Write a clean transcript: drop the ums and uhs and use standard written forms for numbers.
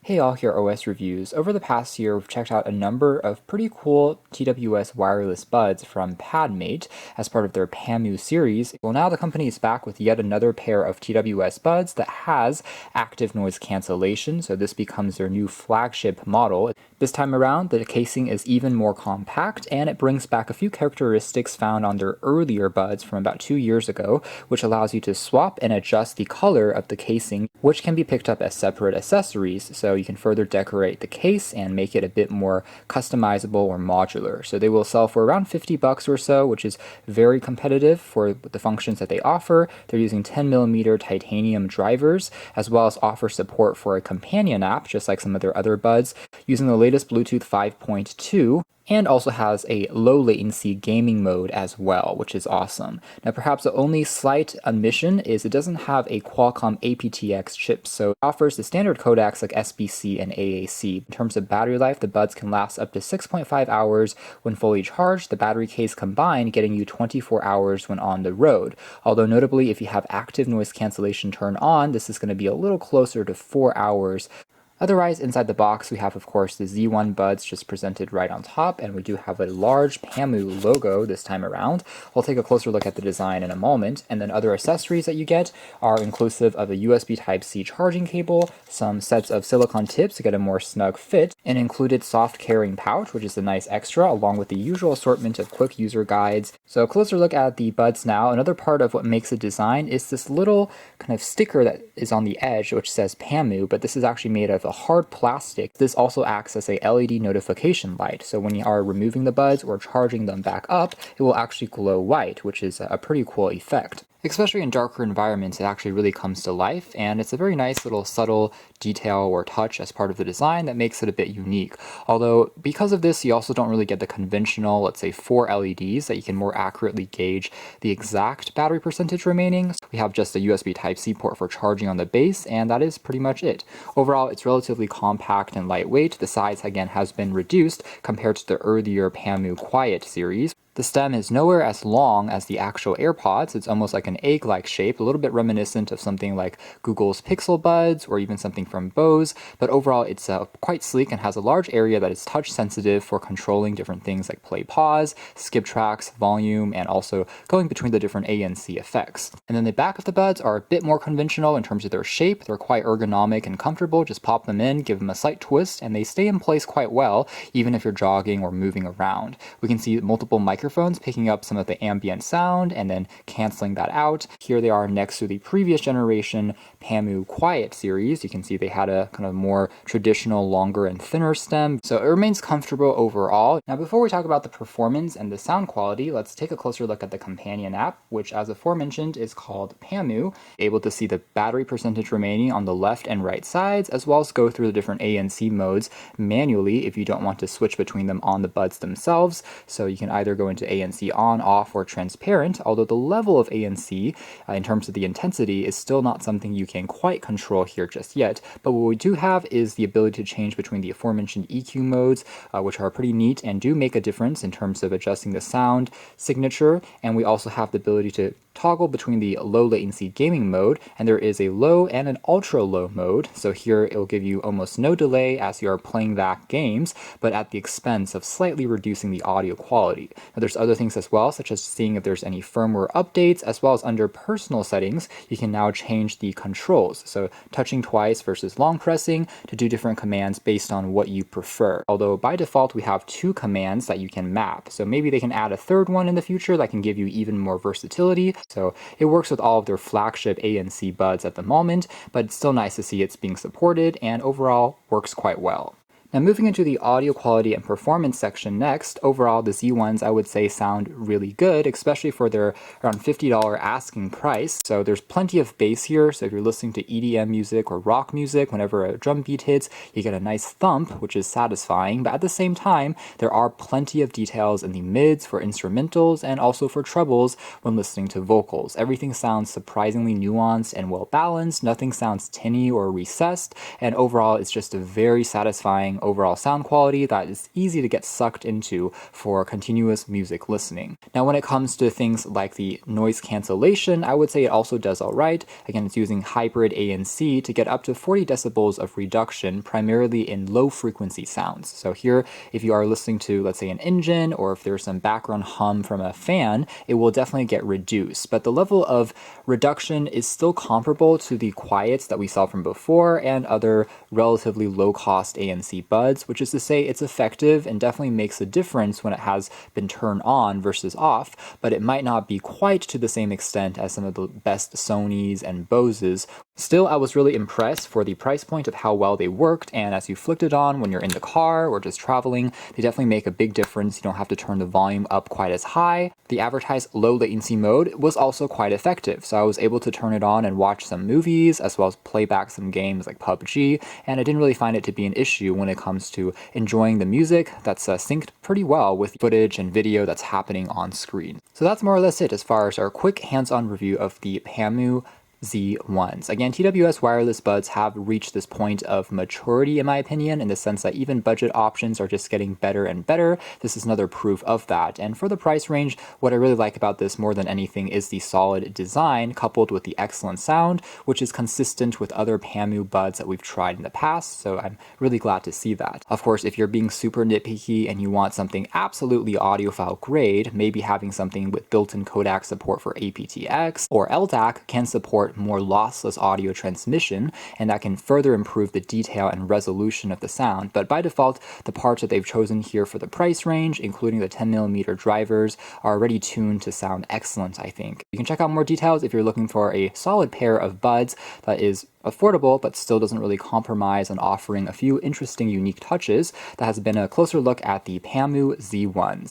Hey all, here OS Reviews. Over the past year, we've checked out a number of pretty cool TWS wireless buds from Padmate as part of their Pamu series. Well, now the company is back with yet another pair of TWS buds that has active noise cancellation, so this becomes their new flagship model. This time around, the casing is even more compact, and it brings back a few characteristics found on their earlier buds from about 2 years ago, which allows you to swap and adjust the color of the casing, which can be picked up as separate accessories, so you can further decorate the case and make it a bit more customizable or modular. So they will sell for around $50 or so, which is very competitive for the functions that they offer. They're using 10mm titanium drivers, as well as offer support for a companion app, just like some of their other buds, using the latest Bluetooth 5.2, and also has a low latency gaming mode as well, which is awesome. Now perhaps the only slight omission is it doesn't have a Qualcomm aptX chip, so it offers the standard codecs like SBC and AAC. In terms of battery life, the buds can last up to 6.5 hours when fully charged, the battery case combined getting you 24 hours when on the road. Although notably, if you have active noise cancellation turned on, this is going to be a little closer to 4 hours. Otherwise, inside the box, we have, of course, the Z1 buds just presented right on top, and we do have a large Pamu logo this time around. We'll take a closer look at the design in a moment, and then other accessories that you get are inclusive of a USB Type-C charging cable, some sets of silicone tips to get a more snug fit, an included soft carrying pouch, which is a nice extra, along with the usual assortment of quick user guides. So a closer look at the buds now. Another part of what makes the design is this little kind of sticker that is on the edge, which says Pamu, but this is actually made of a hard plastic. This also acts as a LED notification light, so when you are removing the buds or charging them back up, it will actually glow white, which is a pretty cool effect. Especially in darker environments, it actually really comes to life, and it's a very nice little subtle detail or touch as part of the design that makes it a bit unique. Although, because of this, you also don't really get the conventional, let's say, 4 LEDs that you can more accurately gauge the exact battery percentage remaining. We have just a USB Type-C port for charging on the base, and that is pretty much it. Overall, it's relatively compact and lightweight. The size, again, has been reduced compared to the earlier Pamu Quiet series. The stem is nowhere as long as the actual AirPods. It's almost like an egg-like shape, a little bit reminiscent of something like Google's Pixel Buds or even something from Bose, but overall it's quite sleek and has a large area that is touch sensitive for controlling different things like play pause, skip tracks, volume, and also going between the different ANC effects. And then the back of the buds are a bit more conventional in terms of their shape. They're quite ergonomic and comfortable. Just pop them in, give them a slight twist, and they stay in place quite well, even if you're jogging or moving around. We can see multiple microphones picking up some of the ambient sound and then canceling that out. Here they are next to the previous generation Pamu Quiet series. You can see they had a kind of more traditional, longer and thinner stem, so it remains comfortable overall. Now before we talk about the performance and the sound quality, let's take a closer look at the companion app, which as aforementioned is called Pamu. Able to see the battery percentage remaining on the left and right sides, as well as go through the different ANC modes manually if you don't want to switch between them on the buds themselves. So you can either go into ANC on, off, or transparent, although the level of ANC in terms of the intensity is still not something you can quite control here just yet. But what we do have is the ability to change between the aforementioned EQ modes, which are pretty neat and do make a difference in terms of adjusting the sound signature. And we also have the ability to toggle between the low latency gaming mode, and there is a low and an ultra low mode. So here it will give you almost no delay as you are playing back games, but at the expense of slightly reducing the audio quality. Now there's other things as well, such as seeing if there's any firmware updates, as well as under personal settings, you can now change the controls. So touching twice versus long pressing to do different commands based on what you prefer. Although by default, we have 2 commands that you can map. So maybe they can add a third one in the future that can give you even more versatility. So it works with all of their flagship ANC buds at the moment, but it's still nice to see it's being supported and overall works quite well. Now moving into the audio quality and performance section next, overall the Z1s I would say sound really good, especially for their around $50 asking price. So there's plenty of bass here, so if you're listening to EDM music or rock music, whenever a drum beat hits, you get a nice thump, which is satisfying, but at the same time, there are plenty of details in the mids for instrumentals and also for trebles when listening to vocals. Everything sounds surprisingly nuanced and well balanced, nothing sounds tinny or recessed, and overall it's just a very satisfying overall sound quality that is easy to get sucked into for continuous music listening. Now, when it comes to things like the noise cancellation, I would say it also does alright. Again, it's using hybrid ANC to get up to 40 decibels of reduction, primarily in low frequency sounds. So here, if you are listening to, let's say, an engine, or if there's some background hum from a fan, it will definitely get reduced. But the level of reduction is still comparable to the quiets that we saw from before and other relatively low-cost ANC buds, which is to say it's effective and definitely makes a difference when it has been turned on versus off, but it might not be quite to the same extent as some of the best Sonys and Boses. Still, I was really impressed for the price point of how well they worked, and as you flicked it on when you're in the car or just traveling, they definitely make a big difference. You don't have to turn the volume up quite as high. The advertised low latency mode was also quite effective, so I was able to turn it on and watch some movies as well as play back some games like PUBG, and I didn't really find it to be an issue when it comes to enjoying the music that's synced pretty well with footage and video that's happening on screen. So that's more or less it as far as our quick hands-on review of the Pamu Z1s. Again, TWS wireless buds have reached this point of maturity, in my opinion, in the sense that even budget options are just getting better and better. This is another proof of that. And for the price range, what I really like about this more than anything is the solid design coupled with the excellent sound, which is consistent with other Pamu buds that we've tried in the past. So I'm really glad to see that. Of course, if you're being super nitpicky and you want something absolutely audiophile grade, maybe having something with built-in codec support for aptX or LDAC can support more lossless audio transmission, and that can further improve the detail and resolution of the sound. But by default, the parts that they've chosen here for the price range, including the 10mm drivers, are already tuned to sound excellent, I think. You can check out more details if you're looking for a solid pair of buds that is affordable but still doesn't really compromise on offering a few interesting unique touches. That has been a closer look at the Pamu Z1s.